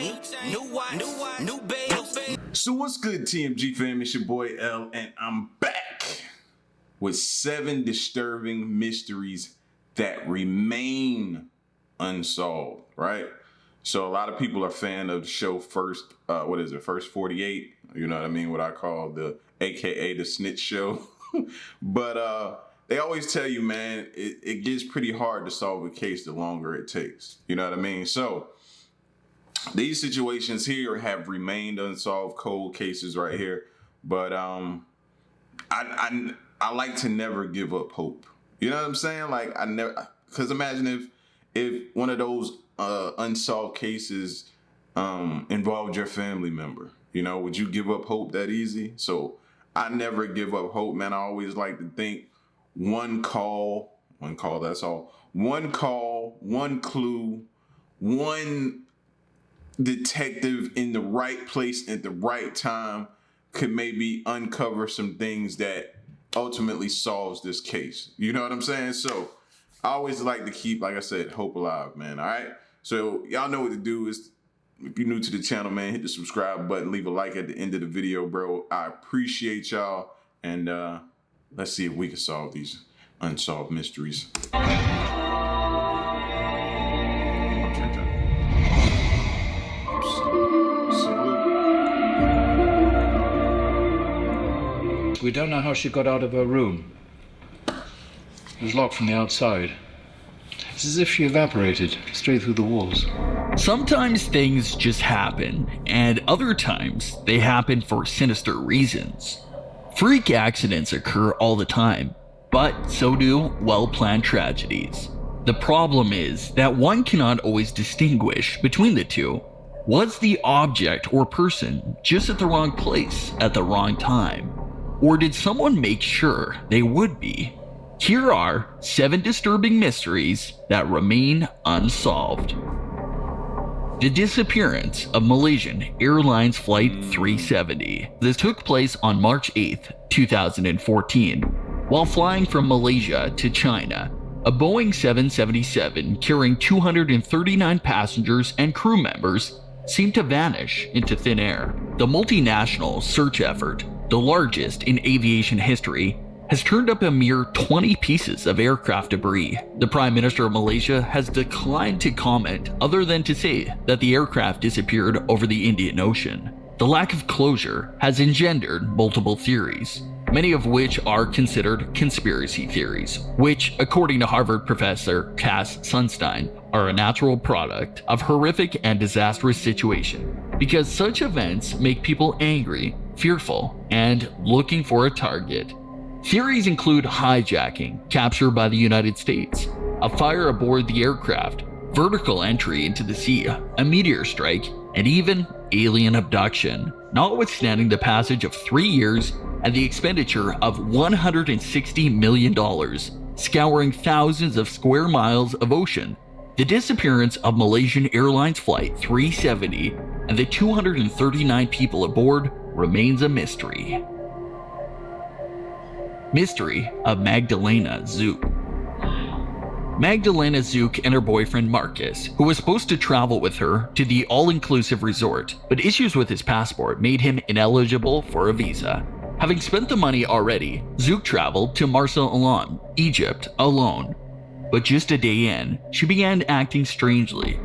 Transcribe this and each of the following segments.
chain, new watch, new bells. So what's good, TMG fam? It's your boy L, and I'm back with 7 disturbing mysteries that remain unsolved, right? So a lot of people are fan of the show First 48? You know what I mean? What I call the AKA the snitch show. But they always tell you, man, it gets pretty hard to solve a case the longer it takes. You know what I mean? So these situations here have remained unsolved, cold cases right here. But I like to never give up hope. You know what I'm saying? Like because imagine if one of those unsolved cases involved your family member. You know, would you give up hope that easy? So I never give up hope, man. I always like to think one call, that's all. One call, one clue, one detective in the right place at the right time could maybe uncover some things that ultimately solves this case. You know what I'm saying? So I always like to keep, like I said, hope alive, man. All right. So y'all know what to do. Is if you're new to the channel, man, hit the subscribe button, leave a like at the end of the video, bro. I appreciate y'all. And let's see if we can solve these unsolved mysteries. We don't know how she got out of her room. It was locked from the outside. It's as if she evaporated straight through the walls. Sometimes things just happen, and other times they happen for sinister reasons. Freak accidents occur all the time, but so do well-planned tragedies. The problem is that one cannot always distinguish between the two. Was the object or person just at the wrong place at the wrong time? Or did someone make sure they would be? Here are 7 disturbing mysteries that remain unsolved. The disappearance of Malaysian Airlines Flight 370. This took place on March 8, 2014. While flying from Malaysia to China, a Boeing 777 carrying 239 passengers and crew members seemed to vanish into thin air. The multinational search effort, the largest in aviation history, has turned up a mere 20 pieces of aircraft debris. The Prime Minister of Malaysia has declined to comment other than to say that the aircraft disappeared over the Indian Ocean. The lack of closure has engendered multiple theories, many of which are considered conspiracy theories, which, according to Harvard professor Cass Sunstein, are a natural product of horrific and disastrous situation, because such events make people angry, fearful, and looking for a target. Theories include hijacking, capture by the United States, a fire aboard the aircraft, vertical entry into the sea, a meteor strike, and even alien abduction. Notwithstanding the passage of 3 years and the expenditure of $160 million, scouring thousands of square miles of ocean, the disappearance of Malaysian Airlines Flight 370 and the 239 people aboard remains a mystery. Mystery of Magdalena Zuke. Magdalena Zuke and her boyfriend Marcus, who was supposed to travel with her to the all-inclusive resort, but issues with his passport made him ineligible for a visa. Having spent the money already, Zuke traveled to Marsa Alam, Egypt, alone. But just a day in, she began acting strangely.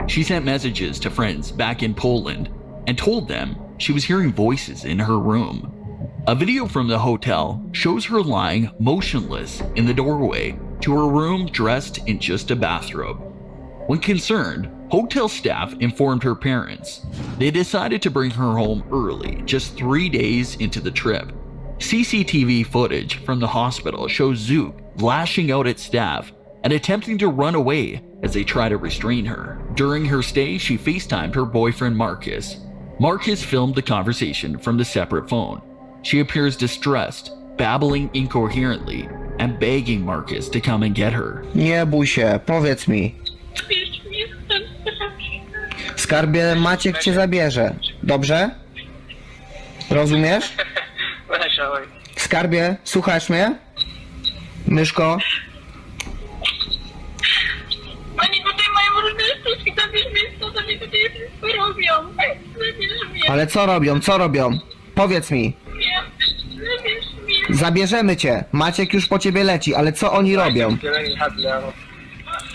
She sent messages to friends back in Poland and told them she was hearing voices in her room. A video from the hotel shows her lying motionless in the doorway to her room dressed in just a bathrobe. When concerned, hotel staff informed her parents. They decided to bring her home early, just 3 days into the trip. CCTV footage from the hospital shows Zuke lashing out at staff and attempting to run away as they try to restrain her. During her stay, she FaceTimed her boyfriend Marcus. Marcus filmed the conversation from the separate phone. She appears distressed, babbling incoherently, and begging Marcus to come and get her. Nie bój się, powiedz mi. Skarbie, Maciek cię zabierze. Dobrze? Rozumiesz? Skarbie, słuchasz mnie? Myszko? Oni tutaj mają różne sztuczki, zabierz mnie stąd, oni tutaj wszystko robią. Zabierz mnie. Ale co robią? Co robią? Powiedz mi. Zabierz mnie. Zabierzemy cię. Maciek już po ciebie leci, ale co oni robią?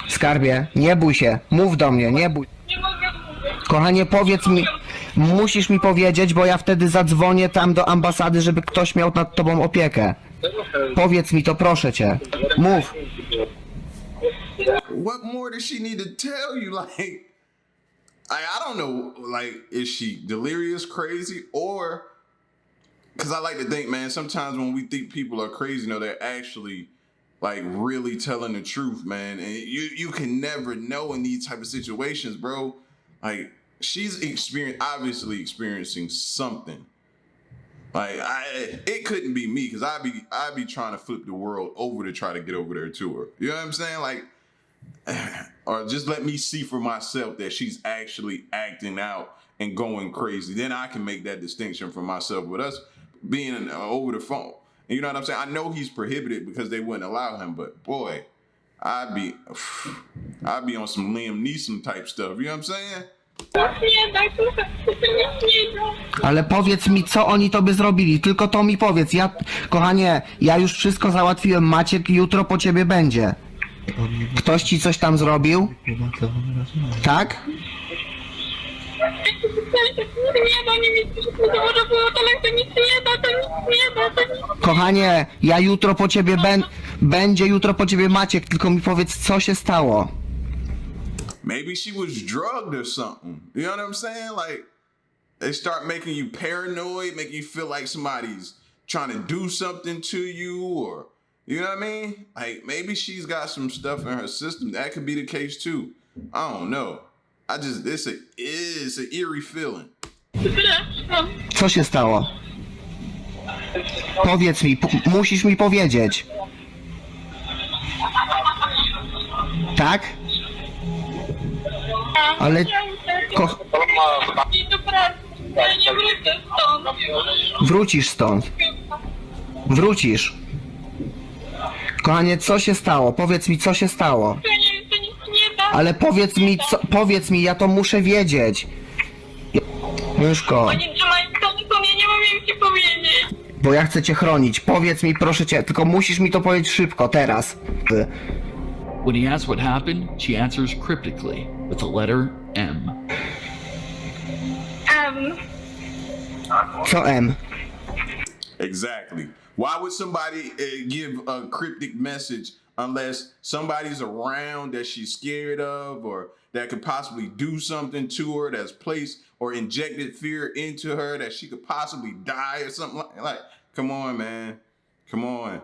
Skarbie, nie bój się. Mów do mnie, nie bój. Nie mogę mówić. Kochanie, powiedz mi. Musisz mi powiedzieć, bo ja wtedy zadzwonię tam do ambasady, żeby ktoś miał nad tobą opiekę. Powiedz mi to, proszę cię. Mów. What more does she need to tell you? Like, I don't know. Like, is she delirious, crazy, or because I like to think, man, sometimes when we think people are crazy, they're actually like really telling the truth, man. And you can never know in these type of situations, bro. Like, she's obviously experiencing something. Like, it couldn't be me, because I'd be trying to flip the world over to try to get over there to her. You know what I'm saying? Like, or just let me see for myself that she's actually acting out and going crazy. Then I can make that distinction for myself. With us being over the phone, and you know what I'm saying? I know he's prohibited because they wouldn't allow him, but boy, I'd be on some Liam Neeson type stuff. You know what I'm saying? Nie daj, proszę. Nie daj. Ale powiedz mi, co oni tobie zrobili. Tylko to mi powiedz. Kochanie, ja już wszystko załatwiłem. Maciek jutro po ciebie będzie. Ktoś ci coś tam zrobił? Tak? Nie da, nie widzę, że to może było, to lekko nic nie da, to nic nie da, to nic. Kochanie, ja jutro po ciebie będzie jutro po ciebie Maciek, tylko mi powiedz, co się stało. Maybe she was drugged or something. You know what I'm saying? Like, they start making you paranoid, making you feel like somebody's trying to do something to you, or, you know what I mean? Like, maybe she's got some stuff in her system. That could be the case too. I don't know. It's an eerie feeling. Przepraszam. Co się stało? Powiedz mi, musisz mi powiedzieć. Tak? Ale... I do pracy. Ja nie wrócę stąd. Wrócisz stąd. Wrócisz. Kochanie, co się stało? Powiedz mi, co się stało. To nic nie da. Ale powiedz mi, ja to muszę wiedzieć. Myszko, Oni trzymają telefon, ja nie mogę ci powiedzieć. bo ja chcę cię chronić. Powiedz mi, proszę cię, tylko musisz mi to powiedzieć szybko, teraz. When he asks what happened, she answers cryptically with the letter M. Co M? Exactly. Why would somebody give a cryptic message unless somebody's around that she's scared of, or that could possibly do something to her, that's placed or injected fear into her that she could possibly die or something like come on, man. Come on.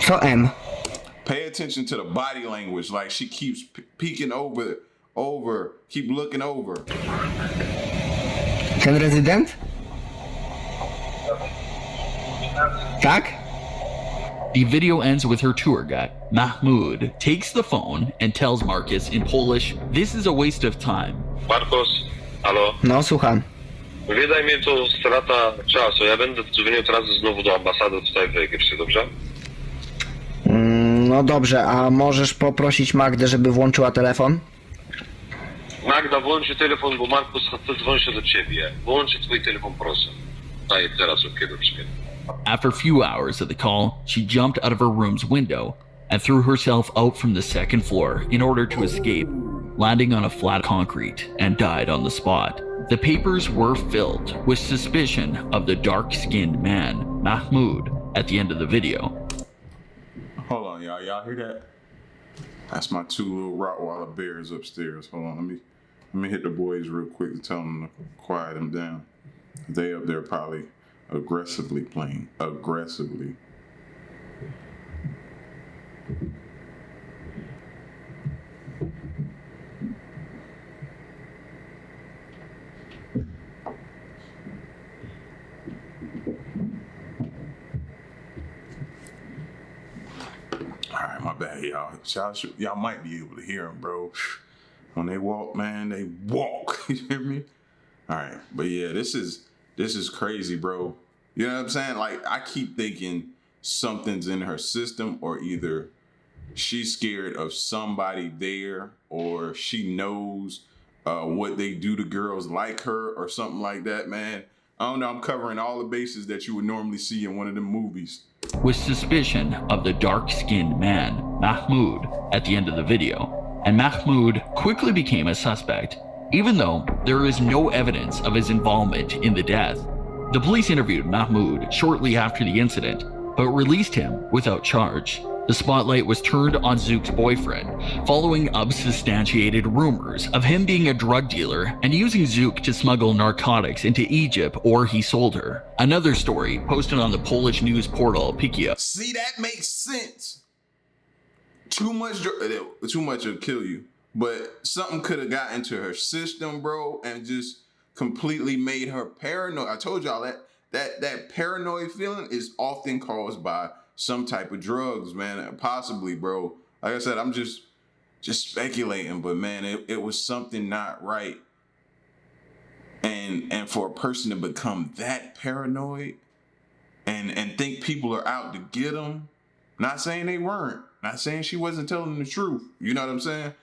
Co M? Pay attention to the body language. Like, she keeps peeking over, keep looking over. Ten rezydent? Tak? The video ends with her tour guide, Mahmoud, takes the phone and tells Marcus in Polish, this is a waste of time. Marcos, halo? No, słucham. Wydaj mi to strata czasu. Ja będę dzwonił teraz znowu do ambasady tutaj w Egipcie, dobrze? No dobrze, a możesz poprosić Magdę, żeby włączyła telefon? Magda, włączy telefon, bo Marcos chce dzwonić do ciebie. Włączy twój telefon, proszę. Daj teraz, okej, dobrze. After a few hours of the call, she jumped out of her room's window and threw herself out from the second floor in order to escape, landing on a flat concrete, and died on the spot. The papers were filled with suspicion of the dark-skinned man, Mahmoud, at the end of the video. Hold on, y'all. Y'all hear that? That's my two little Rottweiler bears upstairs. Hold on, let me hit the boys real quick to tell them to quiet them down. They up there probably aggressively playing. Aggressively. Alright, my bad, y'all. Y'all might be able to hear them, bro. When they walk, man, they walk. You hear me? Alright, but yeah, this is crazy, bro. You know what I'm saying? Like, I keep thinking something's in her system, or either she's scared of somebody there, or she knows what they do to girls like her or something like that, man. I don't know, I'm covering all the bases that you would normally see in one of them movies. With suspicion of the dark-skinned man, Mahmoud, at the end of the video, and Mahmoud quickly became a suspect, even though there is no evidence of his involvement in the death. The police interviewed Mahmoud shortly after the incident, but released him without charge. The spotlight was turned on Zuke's boyfriend, following unsubstantiated rumors of him being a drug dealer and using Zuke to smuggle narcotics into Egypt, or he sold her. Another story posted on the Polish news portal Pikia. See, that makes sense. Too much will kill you. But something could have got into her system, bro, and just completely made her paranoid. I told y'all that paranoid feeling is often caused by some type of drugs, man. Possibly, bro. Like I said, I'm just speculating, but man, it was something not right. And for a person to become that paranoid and think people are out to get them, not saying they weren't, not saying she wasn't telling the truth. You know what I'm saying?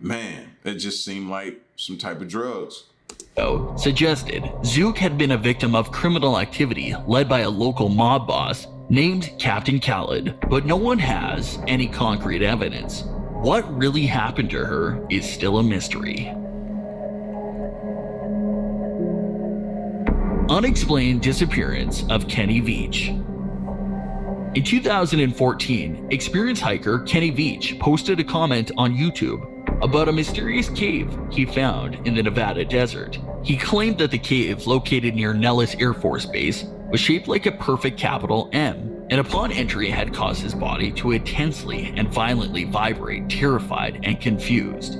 Man, it just seemed like some type of drugs. Suggested Zuke had been a victim of criminal activity led by a local mob boss named Captain Khaled, but no one has any concrete evidence. What really happened to her is still a mystery. Unexplained disappearance of Kenny Veach. In 2014, experienced hiker Kenny Veach posted a comment on YouTube about a mysterious cave he found in the Nevada desert. He claimed that the cave, located near Nellis Air Force Base, was shaped like a perfect capital M, and upon entry had caused his body to intensely and violently vibrate, terrified and confused.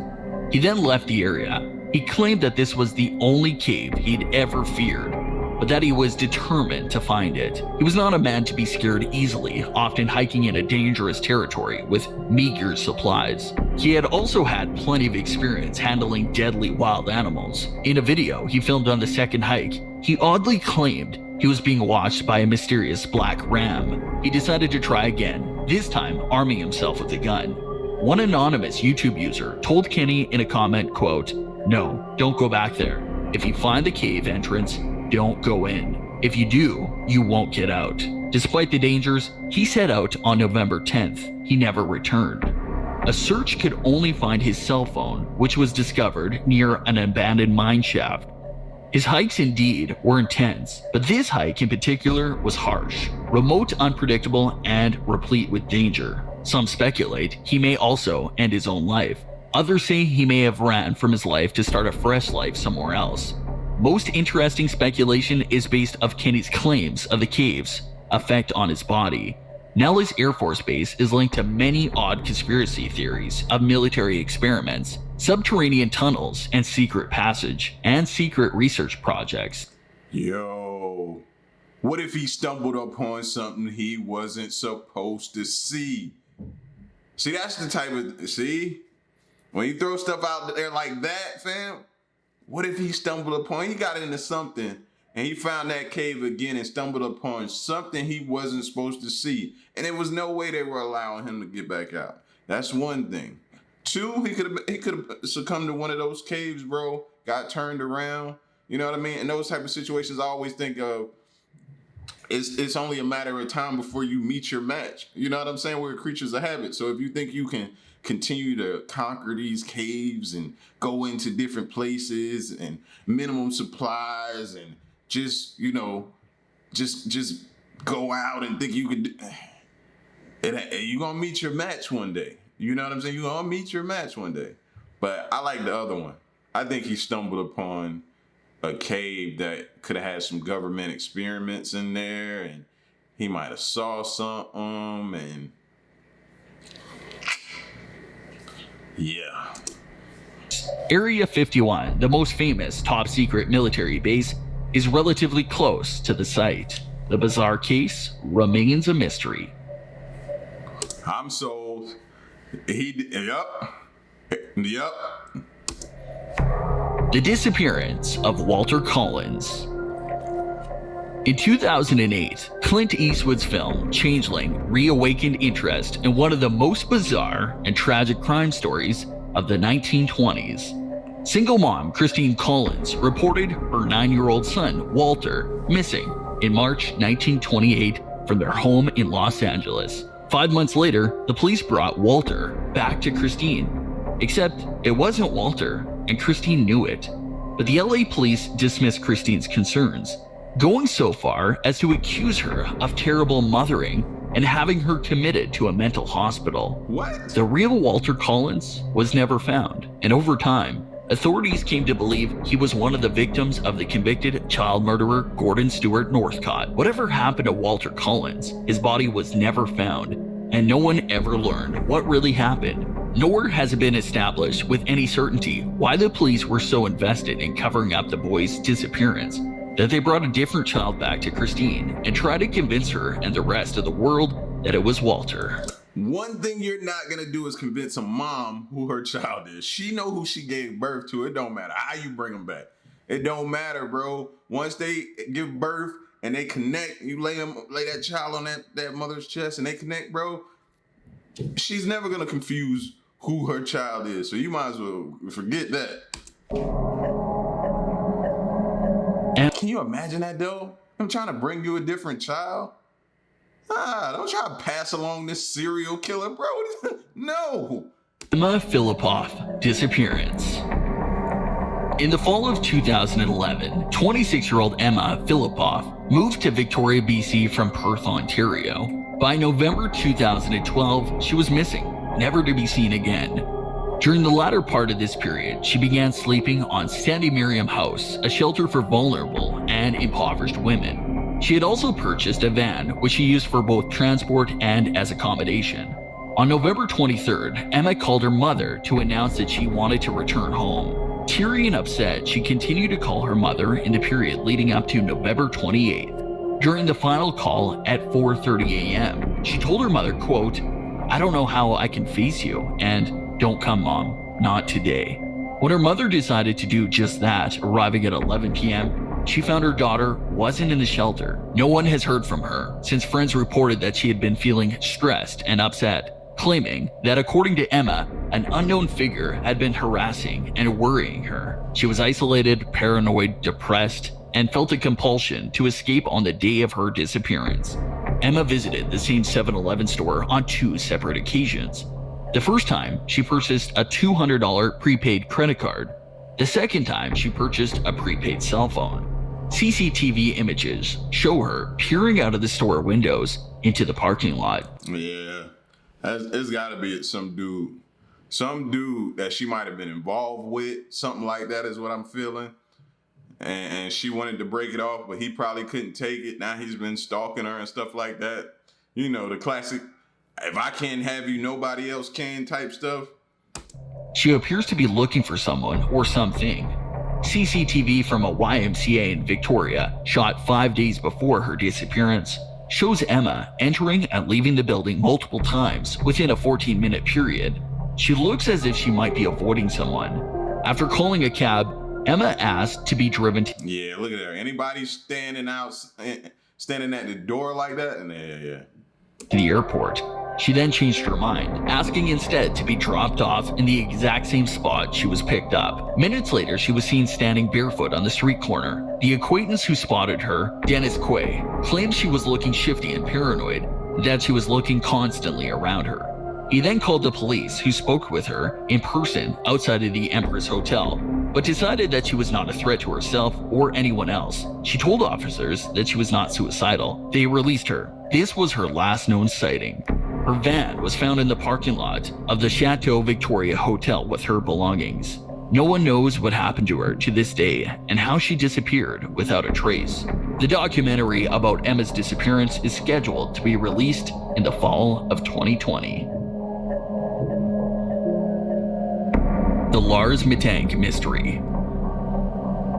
He then left the area. He claimed that this was the only cave he'd ever feared, but that he was determined to find it. He was not a man to be scared easily, often hiking in a dangerous territory with meager supplies. He had also had plenty of experience handling deadly wild animals. In a video he filmed on the second hike, he oddly claimed he was being watched by a mysterious black ram. He decided to try again, this time arming himself with a gun. One anonymous YouTube user told Kenny in a comment, quote, "No, don't go back there. If you find the cave entrance, don't go in. If you do, you won't get out." Despite the dangers, he set out on November 10th. He never returned. A search could only find his cell phone, which was discovered near an abandoned mine shaft. His hikes indeed were intense, but this hike in particular was harsh, remote, unpredictable, and replete with danger. Some speculate he may also end his own life. Others say he may have ran from his life to start a fresh life somewhere else. Most interesting speculation is based off Kenny's claims of the cave's effect on his body. Nellis Air Force Base is linked to many odd conspiracy theories of military experiments, subterranean tunnels and secret passage, and secret research projects. Yo, what if he stumbled upon something he wasn't supposed to see? See, that's the type of, see? When you throw stuff out there like that, fam, what if he stumbled upon, he got into something and he found that cave again and stumbled upon something he wasn't supposed to see, and there was no way they were allowing him to get back out. That's one thing. Two, he could have succumbed to one of those caves, bro, got turned around. You know what I mean? In those type of situations, I always think of it's only a matter of time before you meet your match. You know what I'm saying? We're creatures of habit. So if you think you can continue to conquer these caves and go into different places and minimum supplies and just, you know, just go out and think you could, you're gonna meet your match one day. You know what I'm saying? You're gonna meet your match one day. But I like the other one. I think he stumbled upon a cave that could have had some government experiments in there, and he might have saw something, and yeah. Area 51, the most famous top secret military base, is relatively close to the site. The bizarre case remains a mystery. I'm sold. Yup. The disappearance of Walter Collins. In 2008, Clint Eastwood's film Changeling reawakened interest in one of the most bizarre and tragic crime stories of the 1920s. Single mom Christine Collins reported her 9-year-old son, Walter, missing in March 1928 from their home in Los Angeles. 5 months later, the police brought Walter back to Christine. Except it wasn't Walter, and Christine knew it. But the LA police dismissed Christine's concerns, going so far as to accuse her of terrible mothering and having her committed to a mental hospital. What? The real Walter Collins was never found, and over time, authorities came to believe he was one of the victims of the convicted child murderer Gordon Stewart Northcott. Whatever happened to Walter Collins, his body was never found, and no one ever learned what really happened. Nor has it been established with any certainty why the police were so invested in covering up the boy's disappearance that they brought a different child back to Christine and tried to convince her and the rest of the world that it was Walter. One thing you're not gonna do is convince a mom who her child is. She know who she gave birth to. It don't matter how you bring them back. It don't matter, bro. Once they give birth and they connect, you lay that child on that mother's chest and they connect, bro. She's never gonna confuse who her child is. So you might as well forget that. And can you imagine that though? I'm trying to bring you a different child. Don't try to pass along this serial killer, bro. No. Emma Filipoff disappearance. In the fall of 2011, 26-year-old Emma Filipoff moved to Victoria, BC from Perth, Ontario. By November 2012, she was missing, never to be seen again. During the latter part of this period, she began sleeping on Sandy Miriam House, a shelter for vulnerable and impoverished women. She had also purchased a van, which she used for both transport and as accommodation. On November 23rd, Emma called her mother to announce that she wanted to return home. Teary and upset, she continued to call her mother in the period leading up to November 28th. During the final call at 4:30 a.m., she told her mother, quote, "I don't know how I can face you," and "Don't come, Mom, not today." When her mother decided to do just that, arriving at 11 p.m., she found her daughter wasn't in the shelter. No one has heard from her, since friends reported that she had been feeling stressed and upset, claiming that according to Emma, an unknown figure had been harassing and worrying her. She was isolated, paranoid, depressed, and felt a compulsion to escape on the day of her disappearance. Emma visited the same 7-Eleven store on 2 separate occasions. The first time, she purchased a $200 prepaid credit card. The second time, she purchased a prepaid cell phone. CCTV images show her peering out of the store windows into the parking lot. Yeah, it's gotta be some dude that she might have been involved with, something like that is what I'm feeling. And she wanted to break it off, but he probably couldn't take it. Now he's been stalking her and stuff like that. You know, the classic, if I can't have you, nobody else can type stuff. She appears to be looking for someone or something. CCTV from a YMCA in Victoria, shot 5 days before her disappearance, shows Emma entering and leaving the building multiple times within a 14-minute period. She looks as if she might be avoiding someone. After calling a cab, Emma asked to be driven to Yeah, look at her. Anybody standing at the door like that? And the airport. She then changed her mind, asking instead to be dropped off in the exact same spot she was picked up. Minutes later, she was seen standing barefoot on the street corner. The acquaintance who spotted her, Dennis Quay, claims she was looking shifty and paranoid, that she was looking constantly around her. He then called the police, who spoke with her in person outside of the Empress Hotel, but decided that she was not a threat to herself or anyone else. She told officers that she was not suicidal. They released her. This was her last known sighting. Her van was found in the parking lot of the Chateau Victoria Hotel with her belongings. No one knows what happened to her to this day and how she disappeared without a trace. The documentary about Emma's disappearance is scheduled to be released in the fall of 2020. The Lars Metank Mystery.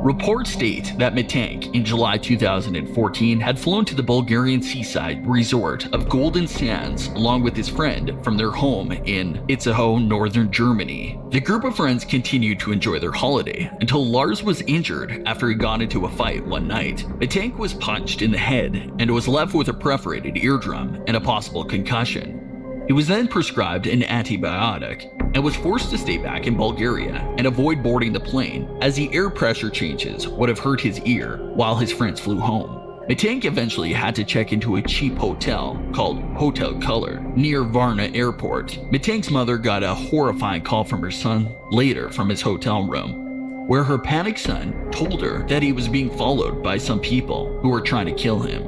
Reports state that Metank, in July 2014, had flown to the Bulgarian seaside resort of Golden Sands along with his friend from their home in Itzehoe, northern Germany. The group of friends continued to enjoy their holiday until Lars was injured after he got into a fight one night. Metank was punched in the head and was left with a perforated eardrum and a possible concussion. He was then prescribed an antibiotic and was forced to stay back in Bulgaria and avoid boarding the plane as the air pressure changes would have hurt his ear while his friends flew home. Metank eventually had to check into a cheap hotel called Hotel Color near Varna Airport. Metank's mother got a horrifying call from her son later from his hotel room, where her panicked son told her that he was being followed by some people who were trying to kill him.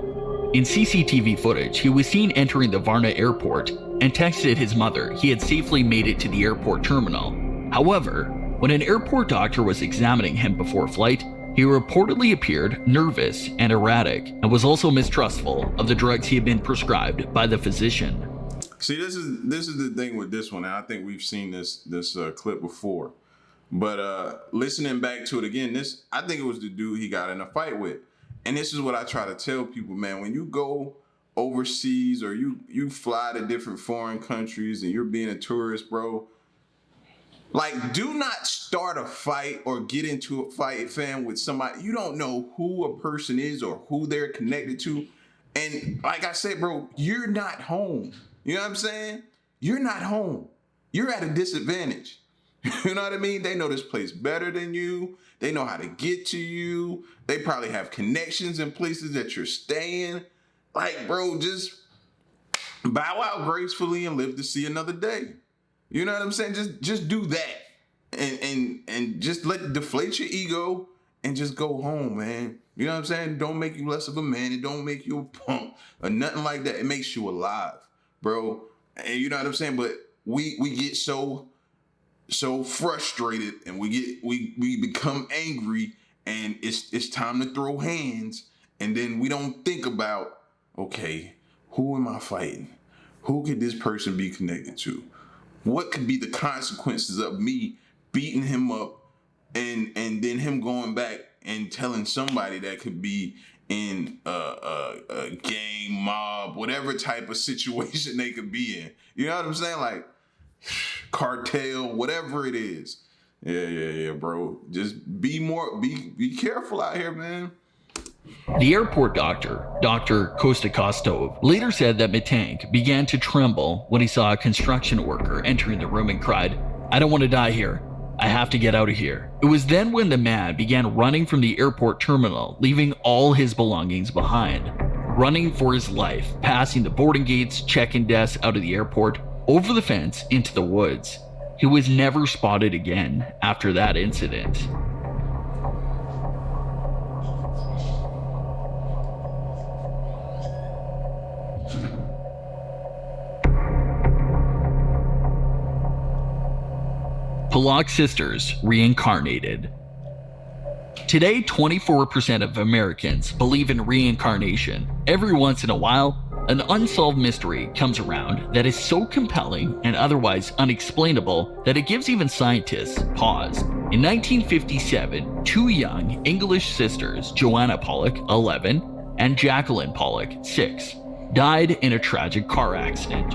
In CCTV footage, he was seen entering the Varna airport and texted his mother he had safely made it to the airport terminal. However, when an airport doctor was examining him before flight, he reportedly appeared nervous and erratic and was also mistrustful of the drugs he had been prescribed by the physician. See, this is the thing with this one, and I think we've seen this clip before. But listening back to it again, I think it was the dude he got in a fight with. And this is what I try to tell people, man. When you go overseas or you fly to different foreign countries and you're being a tourist, bro, like, do not start a fight or get into a fight, fam, with somebody. You don't know who a person is or who they're connected to. And like I said, bro, you're not home. You know what I'm saying? You're not home. You're at a disadvantage. You know what I mean? They know this place better than you. They know how to get to you. They probably have connections in places that you're staying. Like, bro, just bow out gracefully and live to see another day. You know what I'm saying? Just do that. And just deflate your ego and just go home, man. You know what I'm saying? Don't make you less of a man. It don't make you a punk or nothing like that. It makes you alive, bro. And you know what I'm saying? But we get so frustrated and we become angry, and it's time to throw hands, and then we don't think about, okay, who am I fighting? Who could this person be connected to? What could be the consequences of me beating him up and then him going back and telling somebody that could be in a gang, mob, whatever type of situation they could be in? You know what I'm saying? Like, cartel, whatever it is. Yeah, bro. Just be careful out here, man. The airport doctor, Dr. Kostakostov, later said that Metank began to tremble when he saw a construction worker entering the room and cried, "I don't want to die here. I have to get out of here." It was then when the man began running from the airport terminal, leaving all his belongings behind. Running for his life, passing the boarding gates, check-in desks out of the airport, over the fence into the woods. He was never spotted again after that incident. Pollock Sisters reincarnated. Today, 24% of Americans believe in reincarnation. Every once in a while, an unsolved mystery comes around that is so compelling and otherwise unexplainable that it gives even scientists pause. In 1957, two young English sisters, Joanna Pollock, 11, and Jacqueline Pollock, 6, died in a tragic car accident.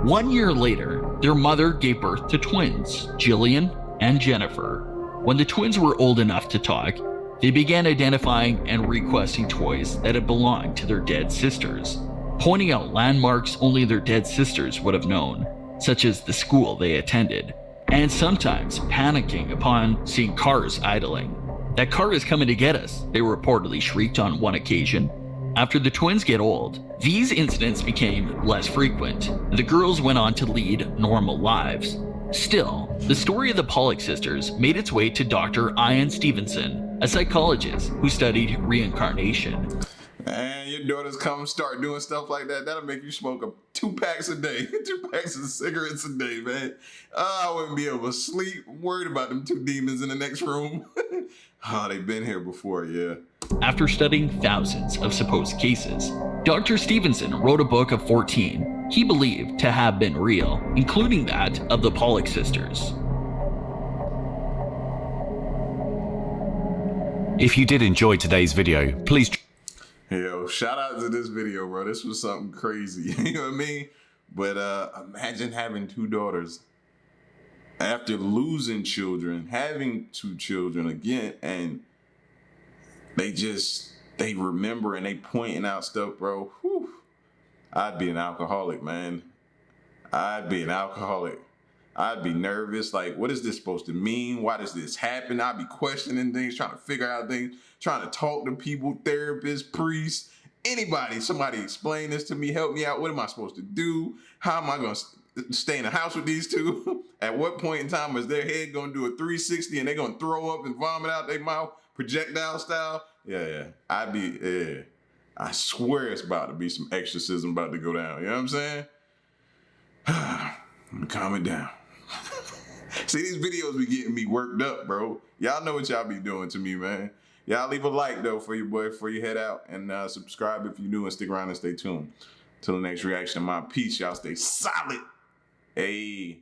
1 year later, their mother gave birth to twins, Jillian and Jennifer. When the twins were old enough to talk, they began identifying and requesting toys that had belonged to their dead sisters, pointing out landmarks only their dead sisters would have known, such as the school they attended, and sometimes panicking upon seeing cars idling. "That car is coming to get us," they reportedly shrieked on one occasion. After the twins get old, these incidents became less frequent. The girls went on to lead normal lives. Still, the story of the Pollock sisters made its way to Dr. Ian Stevenson, a psychologist who studied reincarnation. Man, your daughters come start doing stuff like that, that'll make you smoke 2 packs a day, 2 packs of cigarettes a day, man. I wouldn't be able to sleep. I'm worried about them 2 demons in the next room. Oh, they've been here before, yeah. After studying thousands of supposed cases, Dr. Stevenson wrote a book of 14 he believed to have been real, including that of the Pollock sisters. If you did enjoy today's video, please Yo, shout out to this video, bro. This was something crazy. You know what I mean? But imagine having 2 daughters after losing children, having 2 children again, and they remember and they pointing out stuff, bro. Whew. I'd be an alcoholic, man. I'd be an alcoholic. I'd be nervous. Like, what is this supposed to mean? Why does this happen? I'd be questioning things, trying to figure out things, trying to talk to people, therapists, priests, anybody. Somebody explain this to me, help me out. What am I supposed to do? How am I going to stay in the house with these 2? At what point in time is their head going to do a 360 and they're going to throw up and vomit out their mouth, projectile style? Yeah. I swear it's about to be some exorcism about to go down. You know what I'm saying? Calm it down. See, these videos be getting me worked up, bro. Y'all know what y'all be doing to me, man. Y'all leave a like, though, for your boy before you head out. And subscribe if you're new and stick around and stay tuned. Till the next reaction, my peace. Y'all stay solid. Hey.